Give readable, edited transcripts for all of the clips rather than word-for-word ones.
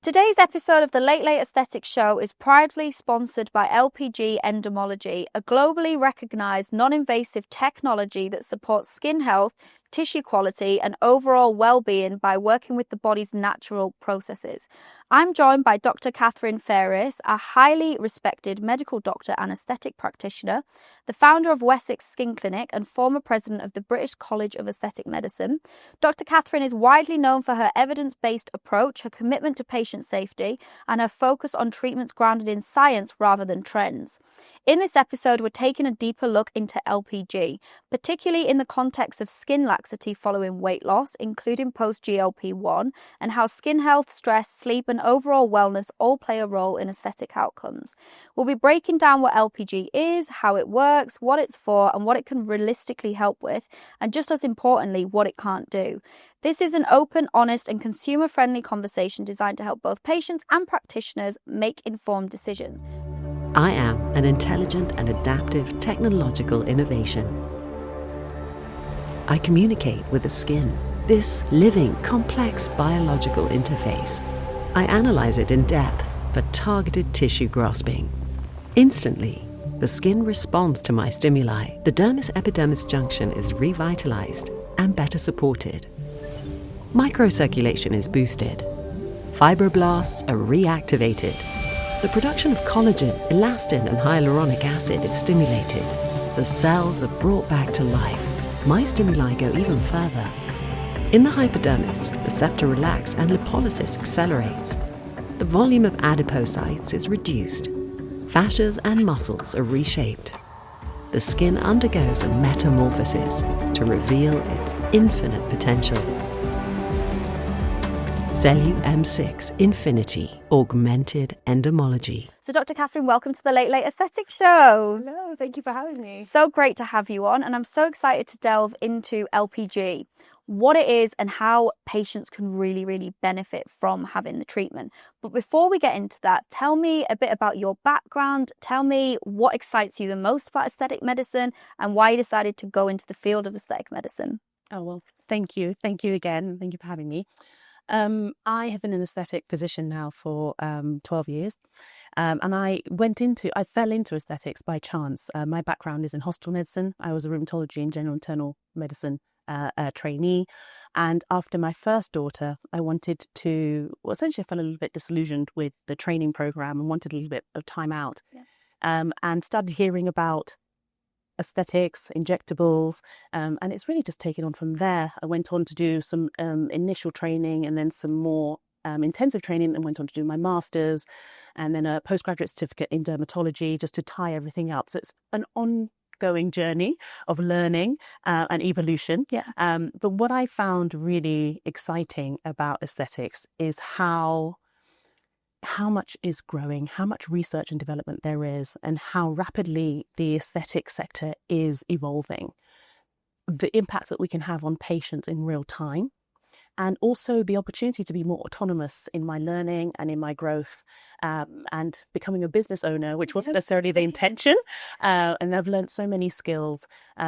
Today's episode of the Late Late Aesthetics Show is proudly sponsored by LPG Endermology, a globally recognised non-invasive technology that supports skin health, tissue quality and overall well-being by working with the body's natural processes. I'm joined by Dr. Katherine Fairris, a highly respected medical doctor and aesthetic practitioner, the founder of Wessex Skin Clinic and former president of the British College of Aesthetic Medicine. Dr. Katherine is widely known for her evidence-based approach, her commitment to patient safety, and her focus on treatments grounded in science rather than trends. In this episode, we're taking a deeper look into LPG, particularly in the context of skin laxity following weight loss, including post-GLP-1, and how skin health, stress, sleep, and overall wellness all play a role in aesthetic outcomes. We'll be breaking down what LPG is, how it works, what it's for, and what it can realistically help with, and just as importantly, what it can't do. This is an open, honest, and consumer-friendly conversation designed to help both patients and practitioners make informed decisions. I am an intelligent and adaptive technological innovation. I communicate with the skin, this living, complex biological interface. I analyze it in depth for targeted tissue grasping. Instantly, the skin responds to my stimuli. The dermis-epidermis junction is revitalized and better supported. Microcirculation is boosted. Fibroblasts are reactivated. The production of collagen, elastin, and hyaluronic acid is stimulated. The cells are brought back to life. My stimuli go even further. In the hypodermis, the septa relax and lipolysis accelerates. The volume of adipocytes is reduced. Fascias and muscles are reshaped. The skin undergoes a metamorphosis to reveal its infinite potential. Celu M6 Infinity Augmented Endermology. So Dr. Katherine, welcome to the Late Late Aesthetics Show. Hello, thank you for having me. So great to have you on, and I'm so excited to delve into LPG, what it is and how patients can really benefit from having the treatment. But before we get into that, tell me a bit about your background. Tell me what excites you the most about aesthetic medicine and why you decided to go into the field of aesthetic medicine. Oh, well, thank you. Thank you again. Thank you for having me. I have been an aesthetic physician now for 12 years, and I fell into aesthetics by chance. My background is in hospital medicine. I was a rheumatology and general internal medicine trainee, and after my first daughter, I wanted to, essentially I felt a little bit disillusioned with the training program and wanted a little bit of time out, and started hearing about aesthetics, injectables, and it's really just taken on from there. I went on to do some initial training and then some more intensive training and went on to do my master's and then a postgraduate certificate in dermatology just to tie everything up. So it's an ongoing journey of learning and evolution. But what I found really exciting about aesthetics is how much is growing, how much research and development there is, and how rapidly the aesthetic sector is evolving. The impact that we can have on patients in real time, and also the opportunity to be more autonomous in my learning and in my growth, and becoming a business owner, which wasn't necessarily the intention. And I've learned so many skills.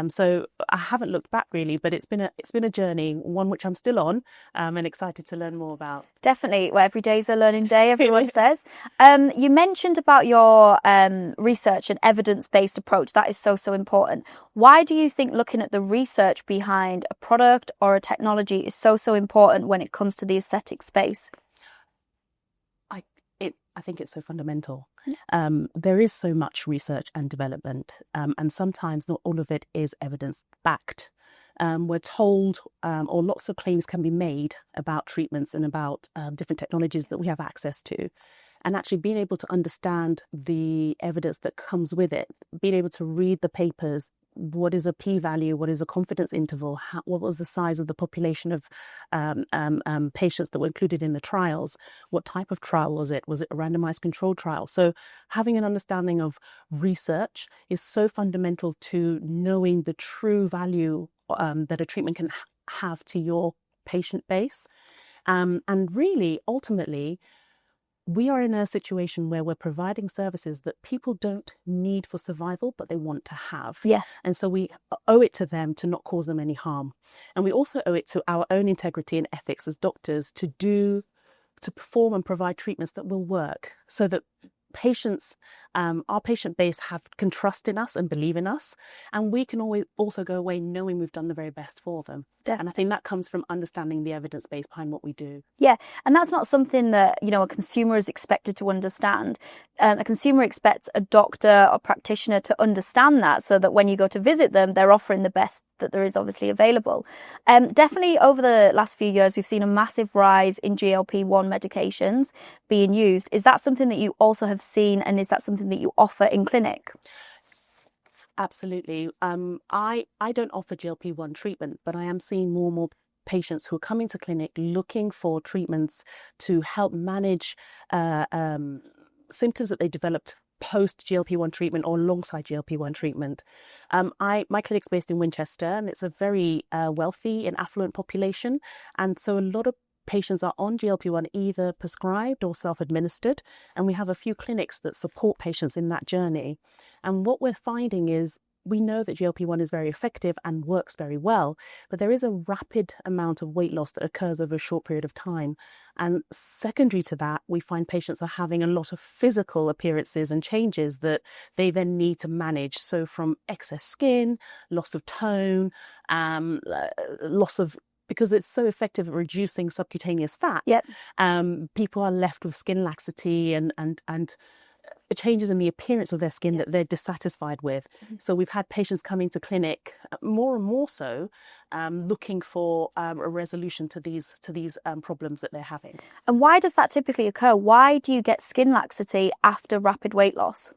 So I haven't looked back really, but it's been a journey, one which I'm still on, and excited to learn more about. Definitely. Well, every day is a learning day, everyone says. You mentioned about your research and evidence-based approach. That is so important. Why do you think looking at the research behind a product or a technology is so important when it comes to the aesthetic space? I think it's so fundamental. There is so much research and development, and sometimes not all of it is evidence-backed. We're told, or lots of claims can be made about treatments and about different technologies that we have access to. And actually being able to understand the evidence that comes with it, being able to read the papers, what is a p-value, what is a confidence interval, what was the size of the population of patients that were included in the trials, what type of trial was it a randomized controlled trial? So having an understanding of research is so fundamental to knowing the true value that a treatment can have to your patient base. And really, ultimately, we are in a situation where we're providing services that people don't need for survival, but they want to have. And so we owe it to them to not cause them any harm. And we also owe it to our own integrity and ethics as doctors to do to perform and provide treatments that will work, so that patients, our patient base can trust in us and believe in us, and we can always also go away knowing we've done the very best for them. And I think that comes from understanding the evidence base behind what we do. Yeah, and that's not something that, you know, a consumer is expected to understand. A consumer expects a doctor or practitioner to understand that, so that when you go to visit them, they're offering the best that there is obviously available. Definitely over the last few years, we've seen a massive rise in GLP-1 medications being used. Is that something that you also have seen, and is that something that you offer in clinic? Absolutely. I don't offer GLP-1 treatment, but I am seeing more and more patients who are coming to clinic looking for treatments to help manage symptoms that they developed post GLP-1 treatment or alongside GLP-1 treatment. My clinic's based in Winchester, and it's a very wealthy and affluent population, and so a lot of patients are on GLP-1 either prescribed or self-administered, and we have a few clinics that support patients in that journey. And what we're finding is, we know that GLP-1 is very effective and works very well, but there is a rapid amount of weight loss that occurs over a short period of time. And secondary to that, we find patients are having a lot of physical appearances and changes that they then need to manage. So from excess skin, loss of tone, because it's so effective at reducing subcutaneous fat, people are left with skin laxity and changes in the appearance of their skin that they're dissatisfied with. So we've had patients coming to clinic more and more so, looking for a resolution to these problems that they're having. And why does that typically occur? Why do you get skin laxity after rapid weight loss?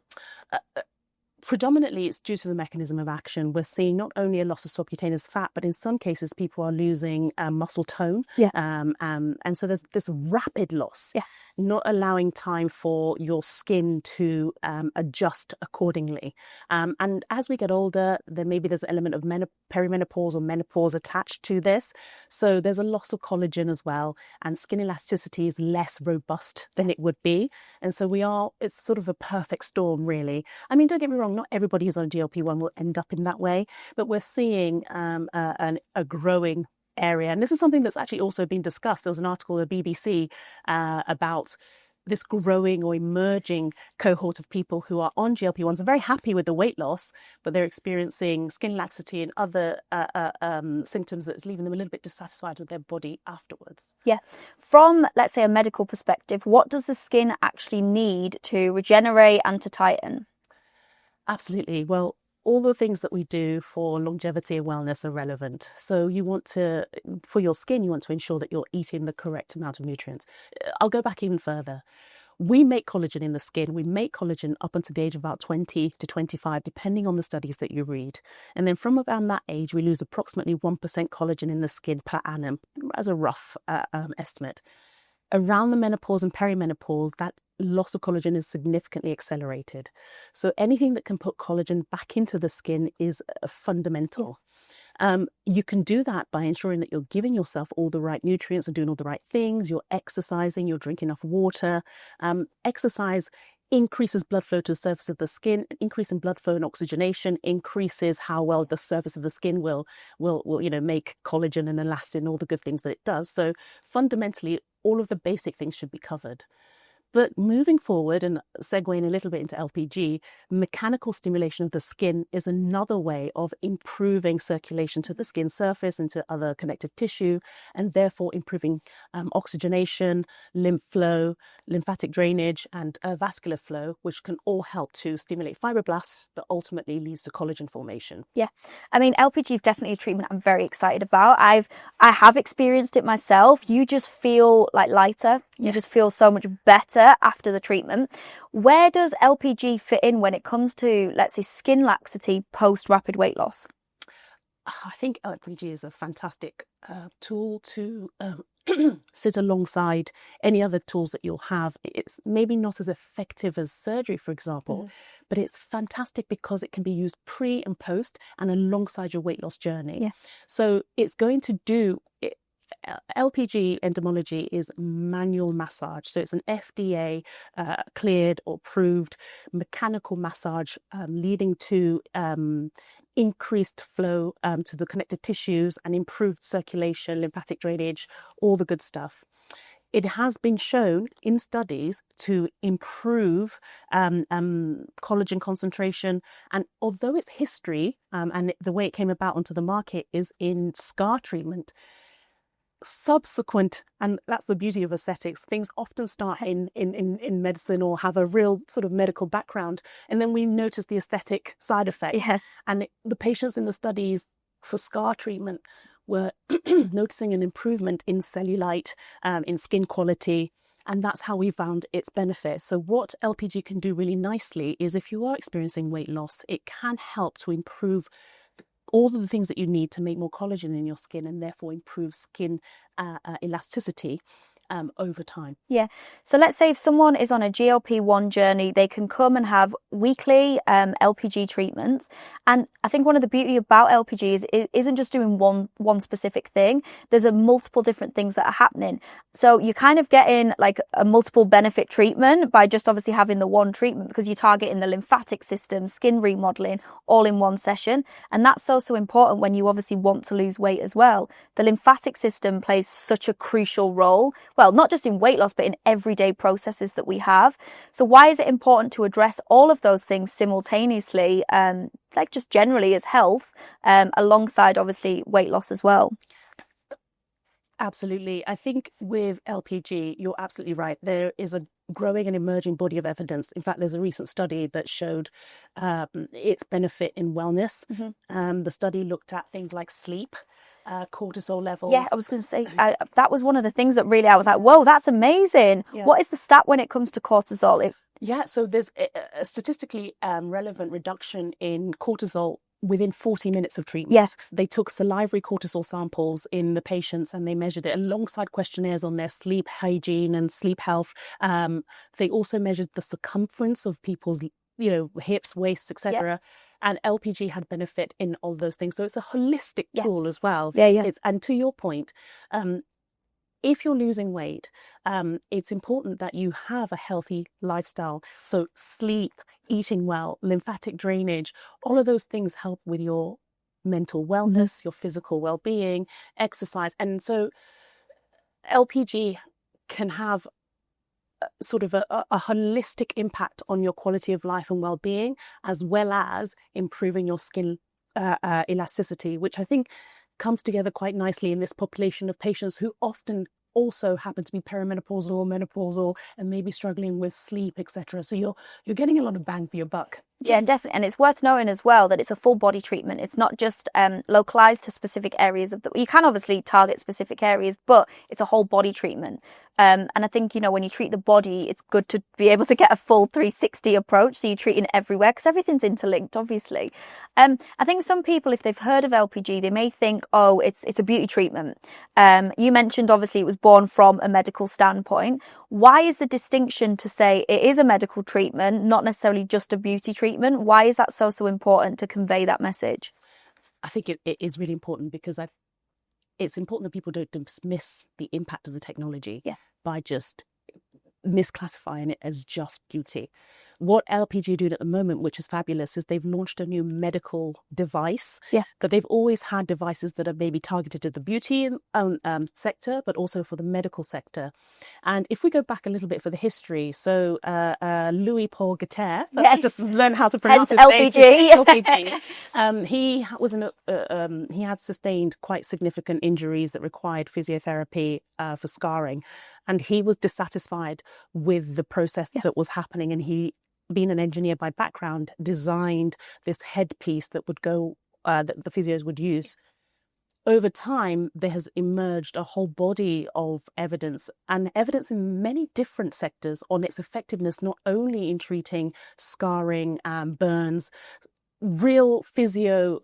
Predominantly, it's due to the mechanism of action. We're seeing not only a loss of subcutaneous fat, but in some cases, people are losing muscle tone. And so there's this rapid loss, not allowing time for your skin to adjust accordingly. And as we get older, there's an element of perimenopause or menopause attached to this. So there's a loss of collagen as well, and skin elasticity is less robust than it would be. And so it's sort of a perfect storm, really. I mean, don't get me wrong, not everybody who's on a GLP-1 will end up in that way, but we're seeing a growing area. And this is something that's actually also been discussed. There was an article in the BBC about this growing or emerging cohort of people who are on GLP-1s are very happy with the weight loss, but they're experiencing skin laxity and other symptoms that's leaving them a little bit dissatisfied with their body afterwards. Yeah. From, let's say, a medical perspective, what does the skin actually need to regenerate and to tighten? Absolutely. Well, all the things that we do for longevity and wellness are relevant. So for your skin, you want to ensure that you're eating the correct amount of nutrients. I'll go back even further. We make collagen in the skin. We make collagen up until the age of about 20 to 25, depending on the studies that you read. And then from around that age, we lose approximately 1% collagen in the skin per annum, as a rough estimate. Around the menopause and perimenopause, that loss of collagen is significantly accelerated. So anything that can put collagen back into the skin is fundamental. You can do that by ensuring that you're giving yourself all the right nutrients and doing all the right things. You're exercising, you're drinking enough water. Exercise increases blood flow to the surface of the skin. Increase in blood flow and oxygenation increases how well the surface of the skin will make collagen and elastin, all the good things that it does. So fundamentally, all of the basic things should be covered. But moving forward and segueing a little bit into LPG, mechanical stimulation of the skin is another way of improving circulation to the skin surface and to other connective tissue, and therefore improving oxygenation, lymph flow, lymphatic drainage, and vascular flow, which can all help to stimulate fibroblasts, but ultimately leads to collagen formation. Yeah, I mean, LPG is definitely a treatment I'm very excited about. I have experienced it myself. You just feel like lighter. You just feel so much better after the treatment. Where does LPG fit in when it comes to, let's say, skin laxity post rapid weight loss? I think LPG is a fantastic tool to sit alongside any other tools that you'll have. It's maybe not as effective as surgery, for example, but it's fantastic because it can be used pre and post and alongside your weight loss journey. So it's going to do LPG endermology is manual massage. So it's an FDA cleared or approved mechanical massage leading to increased flow to the connective tissues and improved circulation, lymphatic drainage, all the good stuff. it has been shown in studies to improve collagen concentration. And although its history and the way it came about onto the market is in scar treatment, subsequent, and that's the beauty of aesthetics, things often start in medicine or have a real sort of medical background, and then we notice the aesthetic side effect. Yeah. And the patients in the studies for scar treatment were noticing an improvement in cellulite, in skin quality, and that's how we found its benefit. So what LPG can do really nicely is, if you are experiencing weight loss, it can help to improve all of the things that you need to make more collagen in your skin, and therefore improve skin elasticity over time. Yeah. So let's say if someone is on a GLP-1 journey, they can come and have weekly LPG treatments. And I think one of the beauty about LPG is it isn't just doing one specific thing. There's a multiple different things that are happening. So you're kind of getting like a multiple benefit treatment by just obviously having the one treatment, because you're targeting the lymphatic system, skin remodeling, all in one session. And that's so important when you obviously want to lose weight as well. The lymphatic system plays such a crucial role. Well, not just in weight loss, but in everyday processes that we have. So why is it important to address all of those things simultaneously, like just generally as health, alongside obviously weight loss as well? Absolutely. I think with LPG, you're absolutely right. There is a growing and emerging body of evidence. In fact, there's a recent study that showed its benefit in wellness. The study looked at things like sleep, cortisol levels. Yeah, I was going to say, that was one of the things that really I was like, whoa, that's amazing. Yeah. What is the stat when it comes to cortisol? Yeah, so there's a statistically relevant reduction in cortisol within 40 minutes of treatment. Yes. They took salivary cortisol samples in the patients and they measured it alongside questionnaires on their sleep hygiene and sleep health. They also measured the circumference of people's hips, waists, etc. Yep. And LPG had benefit in all those things. So it's a holistic tool as well. Yeah. And to your point, if you're losing weight, it's important that you have a healthy lifestyle. So sleep, eating well, lymphatic drainage, all of those things help with your mental wellness, your physical well-being, exercise. And so LPG can have sort of a holistic impact on your quality of life and well-being, as well as improving your skin elasticity, which I think comes together quite nicely in this population of patients who often also happen to be perimenopausal or menopausal and maybe struggling with sleep, etc. So you're getting a lot of bang for your buck. Yeah, definitely. And it's worth knowing as well that it's a full body treatment. It's not just localized to specific areas of you can obviously target specific areas, but it's a whole body treatment. And I think, when you treat the body, it's good to be able to get a full 360 approach. So you're treating everywhere because everything's interlinked, obviously. I think some people, if they've heard of LPG, they may think, oh, it's a beauty treatment. You mentioned, obviously, it was born from a medical standpoint. Why is the distinction to say it is a medical treatment, not necessarily just a beauty treatment? Why is that so important to convey that message? I think it is really important because it's important that people don't dismiss the impact of the technology by just misclassifying it as just beauty. What LPG are doing at the moment, which is fabulous, is they've launched a new medical device. That they've always had devices that are maybe targeted to the beauty sector, but also for the medical sector. And if we go back a little bit for the history, so Louis Paul Guerre, just learn how to pronounce his LPG. LPG. He had sustained quite significant injuries that required physiotherapy for scarring, and he was dissatisfied with the process that was happening, and he, being an engineer by background, designed this headpiece that would go, that the physios would use. Over time, there has emerged a whole body of evidence, and evidence in many different sectors on its effectiveness, not only in treating scarring, burns, real physio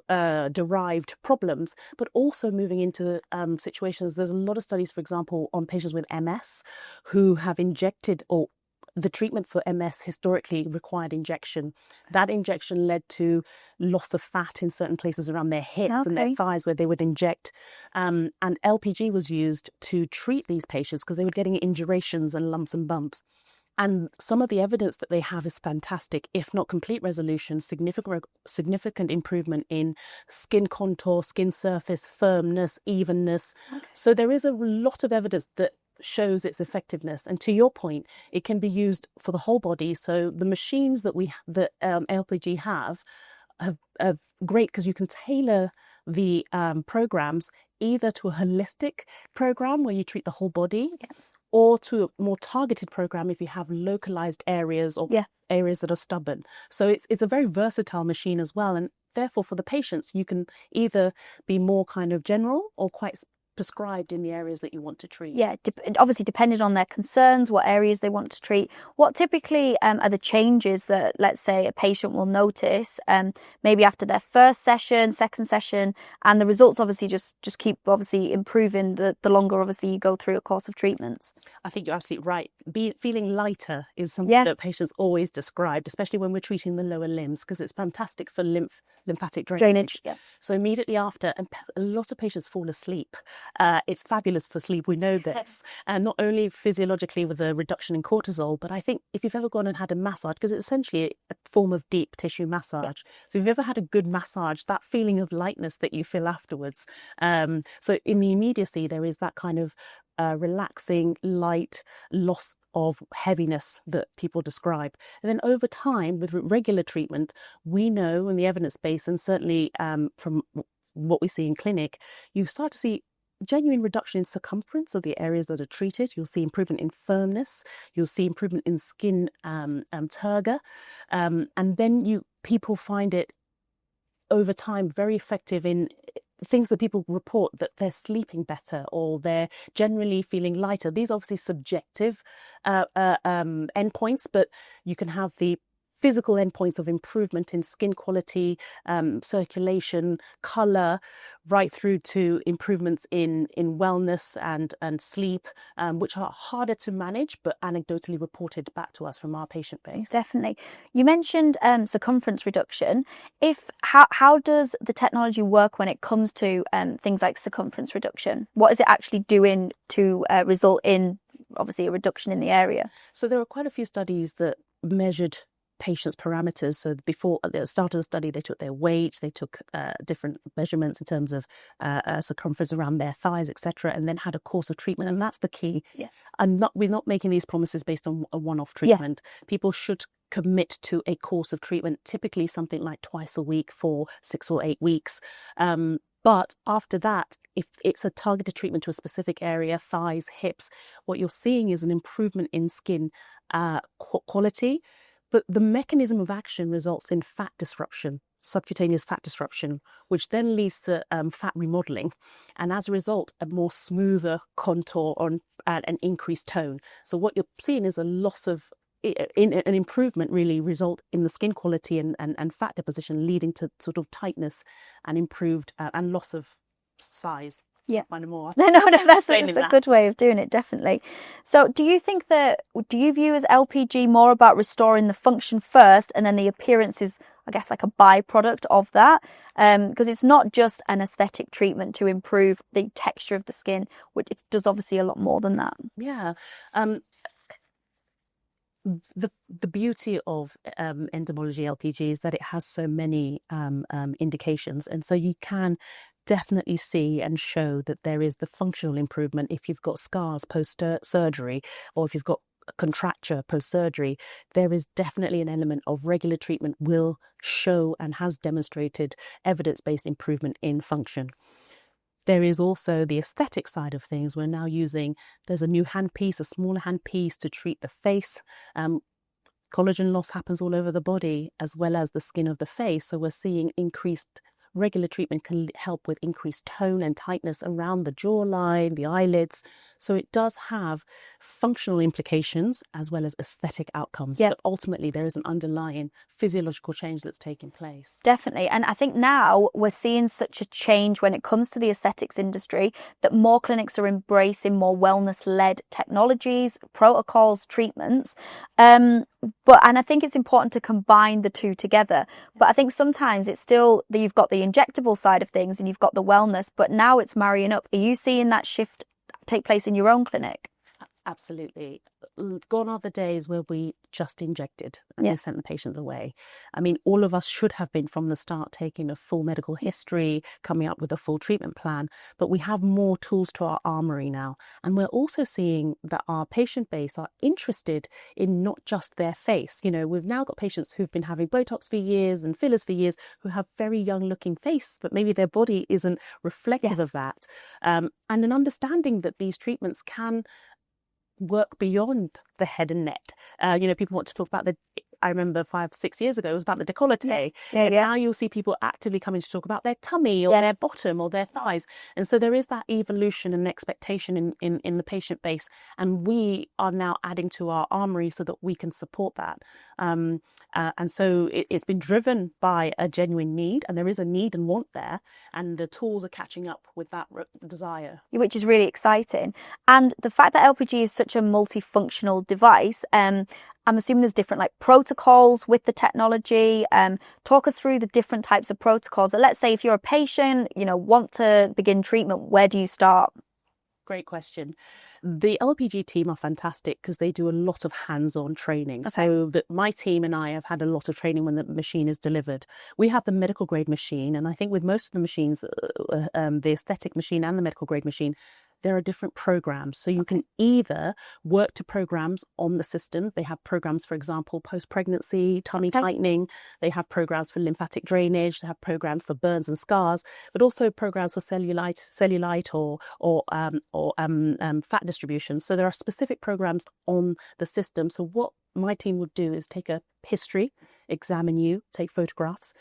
derived problems, but also moving into situations. There's a lot of studies, for example, on patients with MS who have injected, or the treatment for MS historically required injection. That injection led to loss of fat in certain places around their hips and their thighs where they would inject. And LPG was used to treat these patients because they were getting indurations and lumps and bumps. And some of the evidence that they have is fantastic, if not complete resolution, significant improvement in skin contour, skin surface, firmness, evenness. So there is a lot of evidence that shows its effectiveness. And to your point, it can be used for the whole body. So the machines that LPG have great, because you can tailor the programs either to a holistic program where you treat the whole body, or to a more targeted program if you have localized areas or areas that are stubborn. So it's a very versatile machine as well. And therefore, for the patients, you can either be more kind of general or quite prescribed in the areas that you want to treat. Yeah, obviously depending on their concerns, what areas they want to treat. What typically are the changes that, let's say, a patient will notice maybe after their first session, second session, and the results obviously just keep obviously improving the longer obviously you go through a course of treatments? I think you're absolutely right. Feeling lighter is something that patients always described, especially when we're treating the lower limbs, because it's fantastic for lymphatic drainage. So immediately after, and a lot of patients fall asleep. It's fabulous for sleep. We know this, and not only physiologically with a reduction in cortisol, but I think if you've ever gone and had a massage, because it's essentially a form of deep tissue massage. So if you've ever had a good massage, that feeling of lightness that you feel afterwards. So in the immediacy, there is that kind of relaxing, light loss of heaviness that people describe. And then over time, with regular treatment, we know in the evidence base, and certainly from what we see in clinic, you start to see genuine reduction in circumference of the areas that are treated. You'll see improvement in firmness. You'll see improvement in skin turgor. And then people find it over time very effective in things that people report, that they're sleeping better or they're generally feeling lighter. These are obviously subjective endpoints, but you can have the physical endpoints of improvement in skin quality, circulation, colour, right through to improvements in wellness and sleep, which are harder to manage, but anecdotally reported back to us from our patient base. Definitely. You mentioned circumference reduction. How does the technology work when it comes to things like circumference reduction? What is it actually doing to result in, obviously, a reduction in the area? So there are quite a few studies that measured patients' parameters. So before, at the start of the study, they took their weight, they took different measurements in terms of circumference around their thighs, etc., and then had a course of treatment. And that's the key. And we're not making these promises based on a one-off treatment. People should commit to a course of treatment, typically something like twice a week for 6 or 8 weeks. But after that, if it's a targeted treatment to a specific area, thighs, hips, what you're seeing is an improvement in skin quality. But the mechanism of action results in fat disruption, subcutaneous fat disruption, which then leads to fat remodeling. And as a result, a more smoother contour and an increased tone. So what you're seeing is a loss of, an improvement really result in the skin quality and fat deposition, leading to sort of tightness and improved and loss of size. Find more. No, that's a good way of doing it, definitely. So do you view as LPG more about restoring the function first and then the appearance is, I guess, like a byproduct of that? Because it's not just an aesthetic treatment to improve the texture of the skin, which it does obviously a lot more than that. The beauty of endermology LPG is that it has so many indications, and so you can definitely see and show that there is the functional improvement if you've got scars post-surgery or if you've got a contracture post-surgery. There is definitely an element of regular treatment will show and has demonstrated evidence-based improvement in function. There is also the aesthetic side of things. We're now there's a new handpiece, a smaller handpiece to treat the face. Collagen loss happens all over the body as well as the skin of the face. So we're seeing increased regular treatment can help with increased tone and tightness around the jawline, the eyelids. So it does have functional implications as well as aesthetic outcomes. But ultimately, there is an underlying physiological change that's taking place. Definitely. And I think now we're seeing such a change when it comes to the aesthetics industry that more clinics are embracing more wellness-led technologies, protocols, treatments. And I think it's important to combine the two together. But I think sometimes it's still that you've got the injectable side of things and you've got the wellness, but now it's marrying up. Are you seeing that shift take place in your own clinic? Absolutely. gone are the days where we just injected and we sent the patient away. I mean, all of us should have been from the start taking a full medical history, coming up with a full treatment plan, but we have more tools to our armory now. And we're also seeing that our patient base are interested in not just their face. You know, we've now got patients who've been having Botox for years and fillers for years who have very young looking face, but maybe their body isn't reflective of that. And an understanding that these treatments can work beyond the head and neck. You know, people want to talk about I remember 5-6 years ago, it was about the décolleté. And now you'll see people actively coming to talk about their tummy or their bottom or their thighs. And so there is that evolution and expectation in the patient base. And we are now adding to our armory so that we can support that. And so it's been driven by a genuine need, and there is a need and want there. And the tools are catching up with that desire. Which is really exciting. And the fact that LPG is such a multifunctional device, I'm assuming there's different like protocols with the technology. Talk us through the different types of protocols. So let's say if you're a patient, you know, want to begin treatment, where do you start? Great question. The LPG team are fantastic because they do a lot of hands-on training. So that my team and I have had a lot of training when the machine is delivered. We have the medical grade machine, and I think with most of the machines, the aesthetic machine and the medical grade machine, there are different programs. So you can either work to programs on the system. They have programs, for example, post-pregnancy, tummy tightening. They have programs for lymphatic drainage. They have programs for burns and scars, but also programs for cellulite or fat distribution. So there are specific programs on the system. So what my team would do is take a history, examine you, take photographs,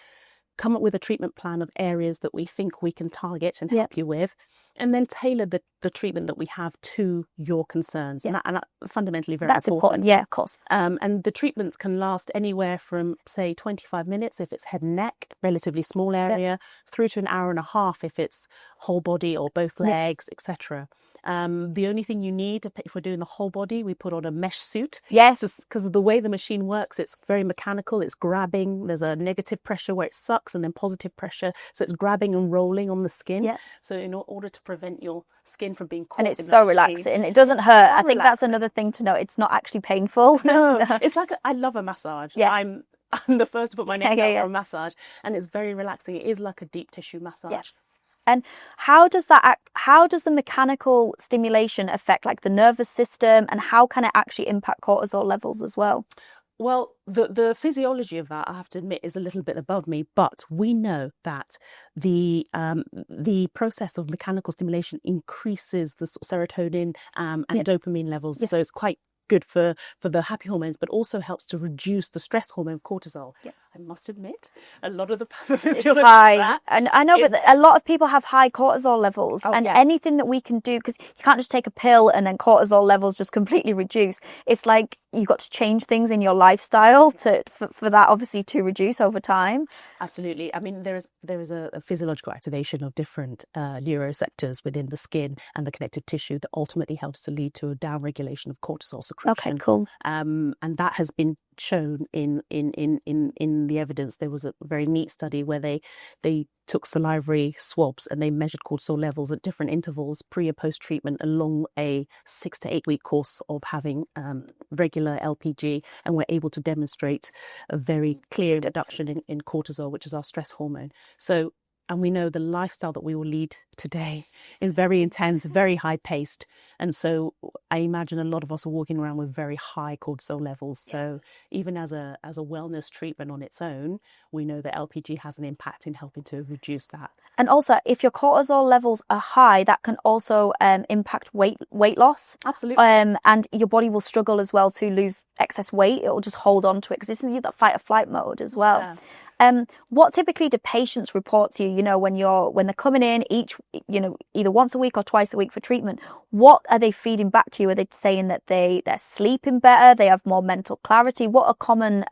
come up with a treatment plan of areas that we think we can target and help you with, and then tailor the treatment that we have to your concerns. And that's fundamentally very important. That's important, yeah, of course. And the treatments can last anywhere from, say, 25 minutes if it's head and neck, relatively small area, through to an hour and a half if it's whole body or both legs, etc. The only thing you need, if we're doing the whole body, we put on a mesh suit. Yes. Because of the way the machine works, it's very mechanical. It's grabbing. There's a negative pressure where it sucks and then positive pressure. So it's grabbing and rolling on the skin. Yeah. So in order to prevent your skin from being caught. And it's so relaxing. It doesn't hurt. I think that's another thing to note. It's not actually painful. No. It's like, I love a massage. Yeah. I'm the first to put my neck out for a massage. And it's very relaxing. It is like a deep tissue massage. Yeah. And how does the mechanical stimulation affect like the nervous system, and how can it actually impact cortisol levels as well? Well, the physiology of that, I have to admit, is a little bit above me, but we know that the process of mechanical stimulation increases the serotonin and dopamine levels. So it's quite good for the happy hormones, but also helps to reduce the stress hormone cortisol. I must admit, a lot of the pathophysiology is high. And I know, but a lot of people have high cortisol levels, and anything that we can do, because you can't just take a pill and then cortisol levels just completely reduce. It's like you've got to change things in your lifestyle for that obviously to reduce over time. Absolutely. I mean, there is a physiological activation of different neuroreceptors within the skin and the connective tissue that ultimately helps to lead to a downregulation of cortisol secretion. Okay, cool. And that has been shown in the evidence. There was a very neat study where they took salivary swabs and they measured cortisol levels at different intervals pre and post treatment along a 6 to 8 week course of having regular LPG, and were able to demonstrate a very clear reduction in cortisol, which is our stress hormone. So, and we know the lifestyle that we will lead today is very intense, very high paced. And so I imagine a lot of us are walking around with very high cortisol levels. So even as a wellness treatment on its own, we know that LPG has an impact in helping to reduce that. And also, if your cortisol levels are high, that can also impact weight loss. Absolutely. And your body will struggle as well to lose excess weight. It will just hold on to it because it's in that fight or flight mode as well. Yeah. What typically do patients report to you, you know, when they're coming in either once a week or twice a week for treatment? What are they feeding back to you? Are they saying that they're sleeping better, they have more mental clarity? What are common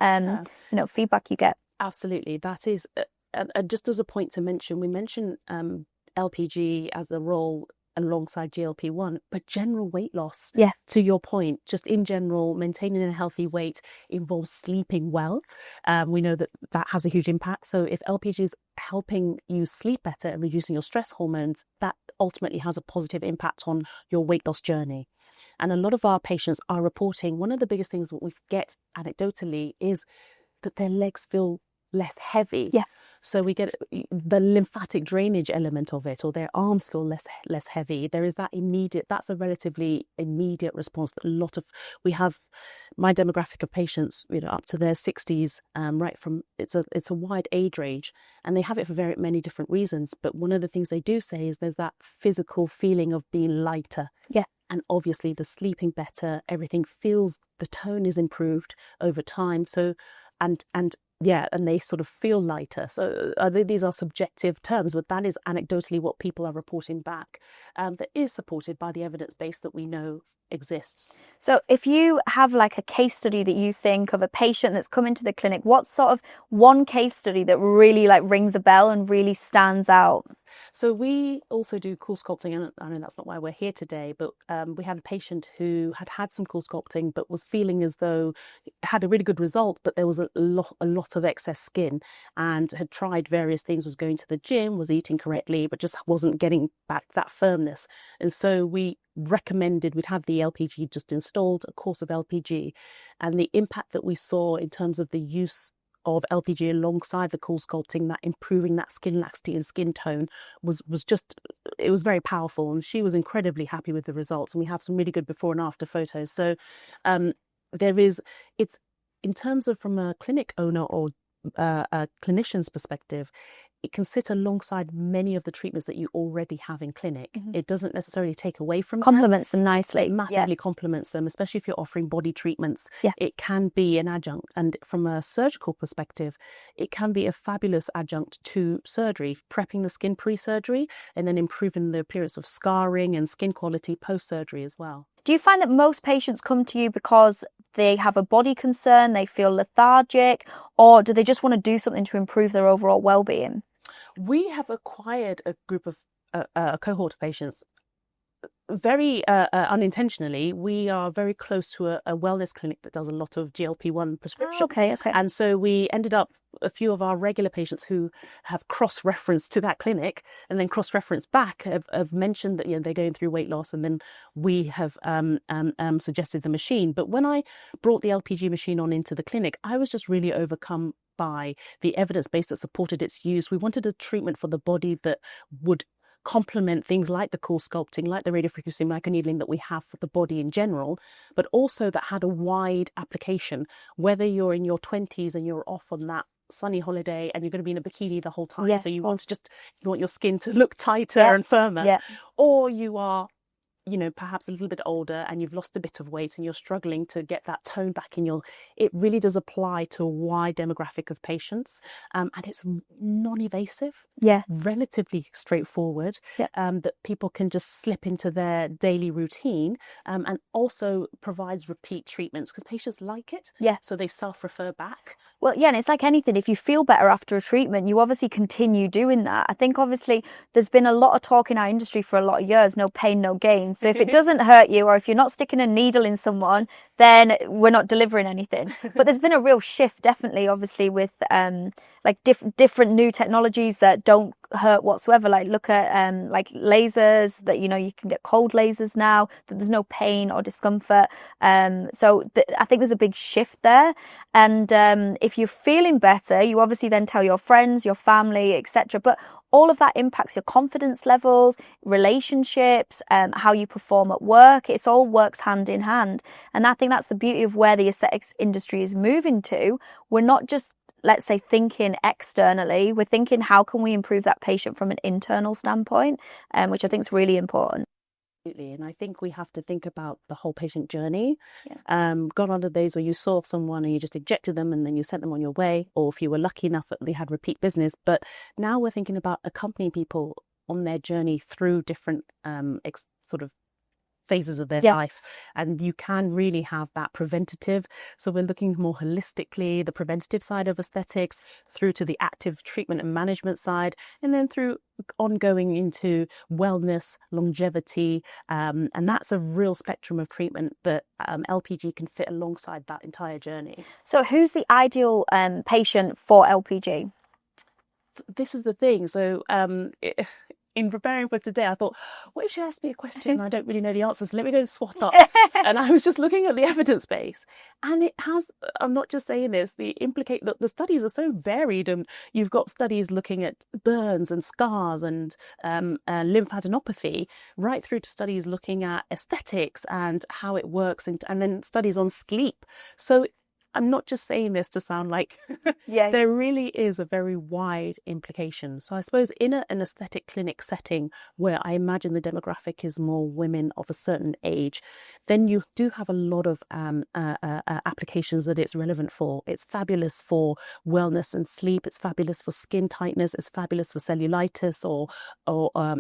feedback you get? Absolutely. That is, and just as a point to mention, we mentioned LPG as a role alongside GLP-1, but general weight loss, to your point, just in general, maintaining a healthy weight involves sleeping well. We know that has a huge impact. So if LPG is helping you sleep better and reducing your stress hormones, that ultimately has a positive impact on your weight loss journey. And a lot of our patients are reporting, one of the biggest things that we get anecdotally is that their legs feel less heavy. Yeah. So we get the lymphatic drainage element of it, or their arms feel less heavy. There is that immediate, that's a relatively immediate response that we have my demographic of patients, up to their 60s, right from, it's a wide age range, and they have it for very many different reasons. But one of the things they do say is there's that physical feeling of being lighter. Yeah. And obviously the sleeping better, everything feels, the tone is improved over time. So, and they sort of feel lighter. So these are subjective terms, but that is anecdotally what people are reporting back. That is supported by the evidence base that we know exists. So if you have like a case study that you think of a patient that's come into the clinic, what sort of one case study that really like rings a bell and really stands out? So we also do cool sculpting, and I know that's not why we're here today, but we had a patient who had some cool sculpting but was feeling as though had a really good result, but there was a lot of excess skin, and had tried various things, was going to the gym, was eating correctly, but just wasn't getting back that firmness. And so we recommended, we'd had the LPG just installed, a course of LPG, and the impact that we saw in terms of the use of LPG alongside the cool sculpting, that improving that skin laxity and skin tone was just, it was very powerful, and she was incredibly happy with the results. And we have some really good before and after photos. So it's in terms of from a clinic owner or a clinician's perspective, it can sit alongside many of the treatments that you already have in clinic. Mm-hmm. It doesn't necessarily take away from complements them nicely. It massively complements them, especially if you're offering body treatments. Yeah. It can be an adjunct. And from a surgical perspective, it can be a fabulous adjunct to surgery, prepping the skin pre-surgery and then improving the appearance of scarring and skin quality post-surgery as well. Do you find that most patients come to you because they have a body concern, they feel lethargic, or do they just want to do something to improve their overall well-being? We have acquired a group of a cohort of patients very unintentionally. We are very close to a wellness clinic that does a lot of GLP-1 prescription. Okay. And so we ended up, a few of our regular patients who have cross-referenced to that clinic and then cross-referenced back have mentioned that they're going through weight loss, and then we have suggested the machine. But when I brought the LPG machine on into the clinic, I was just really overcome by the evidence base that supported its use. We wanted a treatment for the body that would complement things like the cool sculpting, like the radiofrequency microneedling that we have for the body in general, but also that had a wide application, whether you're in your 20s and you're off on that sunny holiday and you're going to be in a bikini the whole time. Yeah. So you want your skin to look tighter and firmer, or you are perhaps a little bit older and you've lost a bit of weight and you're struggling to get that tone back it really does apply to a wide demographic of patients. And it's non-invasive, relatively straightforward, that people can just slip into their daily routine, and also provides repeat treatments because patients like it. So they self-refer back. Well, and it's like anything. If you feel better after a treatment, you obviously continue doing that. I think obviously there's been a lot of talk in our industry for a lot of years, no pain, no gain. So if it doesn't hurt you, or if you're not sticking a needle in someone, then we're not delivering anything. But there's been a real shift, definitely, obviously, with different new technologies that don't hurt whatsoever. Like look at like lasers that, you can get cold lasers now, that there's no pain or discomfort. So I think there's a big shift there. And if you're feeling better, you obviously then tell your friends, your family, etc. But all of that impacts your confidence levels, relationships, how you perform at work. It all works hand in hand. And I think that's the beauty of where the aesthetics industry is moving to. We're not just, let's say, thinking externally. We're thinking, how can we improve that patient from an internal standpoint, which I think is really important. Absolutely. And I think we have to think about the whole patient journey. Gone are the days where you saw someone and you just injected them and then you sent them on your way, or if you were lucky enough that they had repeat business. But now we're thinking about accompanying people on their journey through different sort of phases of their life, and you can really have that preventative. So we're looking more holistically, the preventative side of aesthetics, through to the active treatment and management side, and then through ongoing into wellness, longevity, and that's a real spectrum of treatment that LPG can fit alongside that entire journey. So who's the ideal patient for LPG? This is the thing. So in preparing for today, I thought, what if she asks me a question and I don't really know the answers? Let me go swat up. And I was just looking at the evidence base, and it has, I'm not just saying this, the studies are so varied, and you've got studies looking at burns and scars and lymphadenopathy, right through to studies looking at aesthetics and how it works, and then studies on sleep. So I'm not just saying this to sound like there really is a very wide implication. So I suppose in an aesthetic clinic setting where I imagine the demographic is more women of a certain age, then you do have a lot of applications that it's relevant for. It's fabulous for wellness and sleep. It's fabulous for skin tightness. It's fabulous for cellulitis, or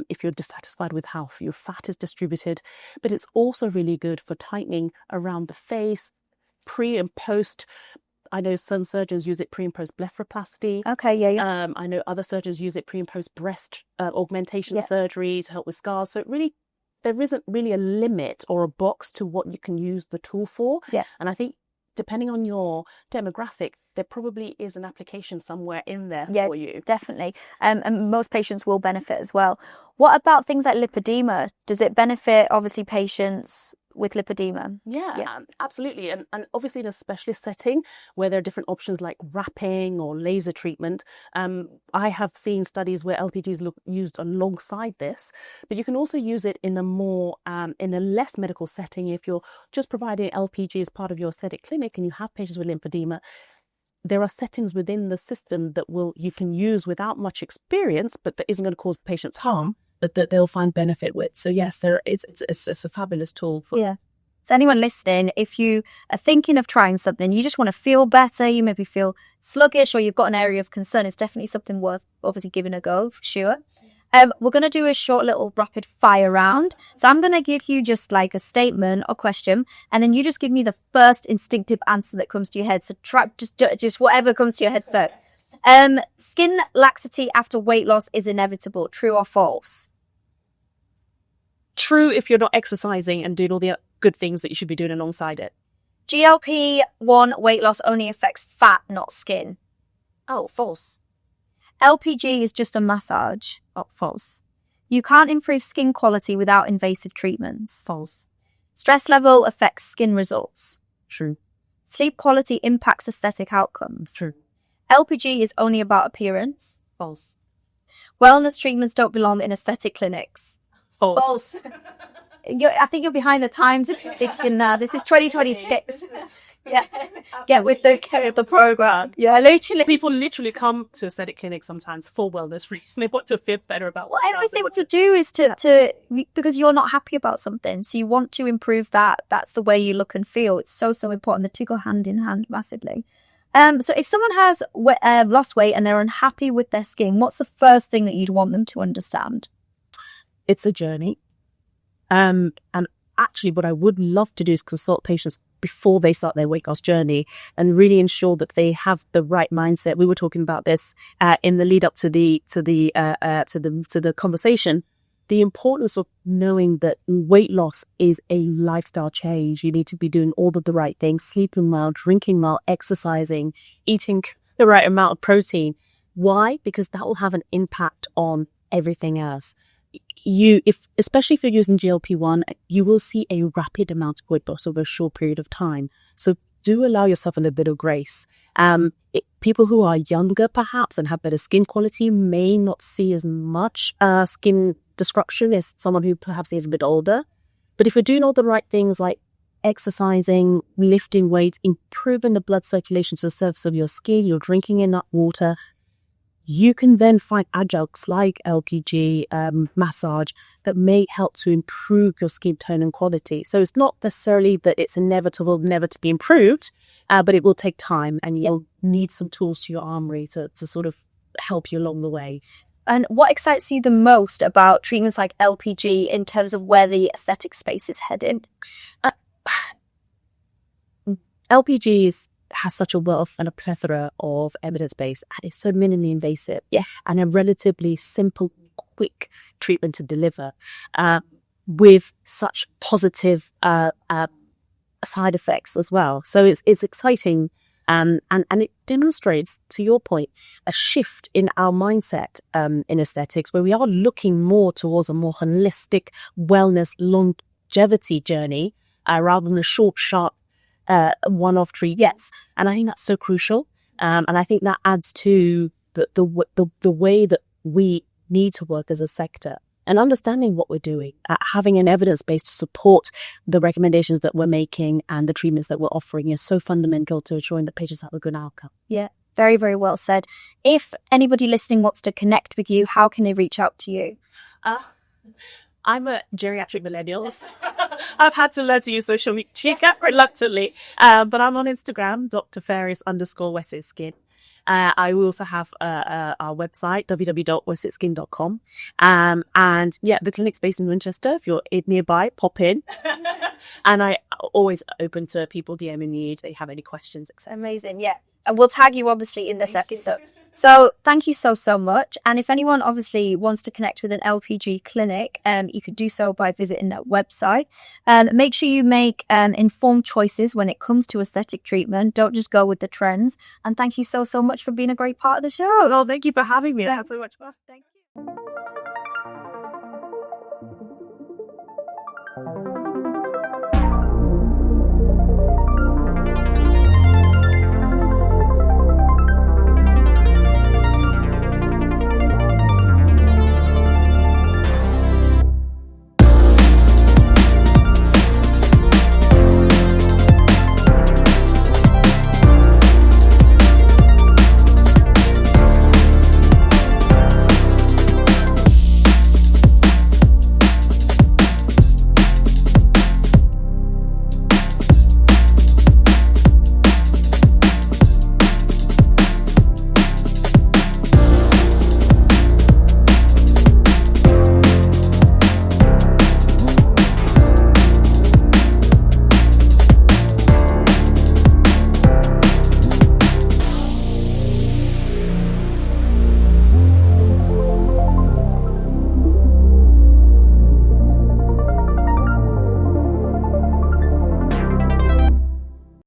if you're dissatisfied with how your fat is distributed. But it's also really good for tightening around the face, pre and post. I know some surgeons use it pre and post blepharoplasty. Okay, I know other surgeons use it pre and post breast augmentation surgery to help with scars. So it really, there isn't really a limit or a box to what you can use the tool for. Yeah. And I think depending on your demographic, there probably is an application somewhere in there for you. Definitely. And most patients will benefit as well. What about things like lipedema? Does it benefit, obviously, patients with lipedema? Yeah, absolutely. And obviously in a specialist setting where there are different options like wrapping or laser treatment, I have seen studies where LPG is used alongside this, but you can also use it in a more, in a less medical setting. If you're just providing LPG as part of your aesthetic clinic and you have patients with lymphedema, there are settings within the system that you can use without much experience, but that isn't going to cause patients harm, but that they'll find benefit with. So yes, it's a fabulous tool. So anyone listening, if you are thinking of trying something, you just want to feel better, you maybe feel sluggish, or you've got an area of concern, it's definitely something worth obviously giving a go, for sure. We're going to do a short little rapid fire round. So I'm going to give you just like a statement or question, and then you just give me the first instinctive answer that comes to your head. So try just whatever comes to your head first. Skin laxity after weight loss is inevitable. True or false? True if you're not exercising and doing all the good things that you should be doing alongside it. GLP-1 weight loss only affects fat, not skin. Oh, false. LPG is just a massage. Oh, false. You can't improve skin quality without invasive treatments. False. Stress level affects skin results. True. Sleep quality impacts aesthetic outcomes. True. LPG is only about appearance. False. Wellness treatments don't belong in aesthetic clinics. False. I think you're behind the times. This is 2026. Yeah, get with the program. Yeah, literally. People literally come to aesthetic clinics sometimes for wellness reasons. They want to feel better about what I always think what to do is to because you're not happy about something, so you want to improve that. That's the way you look and feel. It's so important. The two go hand in hand massively. So if someone has lost weight and they're unhappy with their skin, what's the first thing that you'd want them to understand? It's a journey. And actually what I would love to do is consult patients before they start their weight loss journey and really ensure that they have the right mindset. We were talking about this in the lead up to the conversation. The importance of knowing that weight loss is a lifestyle change. You need to be doing all of the right things, sleeping well, drinking well, exercising, eating the right amount of protein. Why? Because that will have an impact on everything else. Especially if you're using GLP-1, you will see a rapid amount of weight loss over a short period of time. So do allow yourself a little bit of grace. People who are younger, perhaps, and have better skin quality may not see as much skin destruction as someone who perhaps is a bit older. But if you're doing all the right things like exercising, lifting weights, improving the blood circulation to the surface of your skin, you're drinking enough water, you can then find adjuncts like LPG, massage that may help to improve your skin tone and quality. So it's not necessarily that it's inevitable never to be improved, but it will take time, and you'll need some tools to your armory to sort of help you along the way. And what excites you the most about treatments like LPG in terms of where the aesthetic space is headed? LPG has such a wealth and a plethora of evidence base, and it's so minimally invasive and a relatively simple, quick treatment to deliver with such positive side effects as well. So it's exciting And it demonstrates, to your point, a shift in our mindset in aesthetics, where we are looking more towards a more holistic wellness longevity journey rather than a short, sharp one-off treatment. Yes. And I think that's so crucial. And I think that adds to the way that we need to work as a sector, and understanding what we're doing, having an evidence base to support the recommendations that we're making and the treatments that we're offering is so fundamental to ensuring that patients have a good outcome. Yeah, very, very well said. If anybody listening wants to connect with you, how can they reach out to you? I'm a geriatric millennial. I've had to learn to use social media reluctantly, but I'm on Instagram, Dr. Fairris _Wessex Skin. I will also have our website, www.wessexskin.com. And yeah, the clinic's based in Winchester. If you're nearby, pop in. And I always open to people DMing me if they have any questions, etc. Amazing, yeah. And we'll tag you obviously in this episode. So thank you so much. And if anyone obviously wants to connect with an LPG clinic, you could do so by visiting that website. Make sure you make informed choices when it comes to aesthetic treatment. Don't just go with the trends. And thank you so much for being a great part of the show. Well, thank you for having me. That's so much fun. Thank you.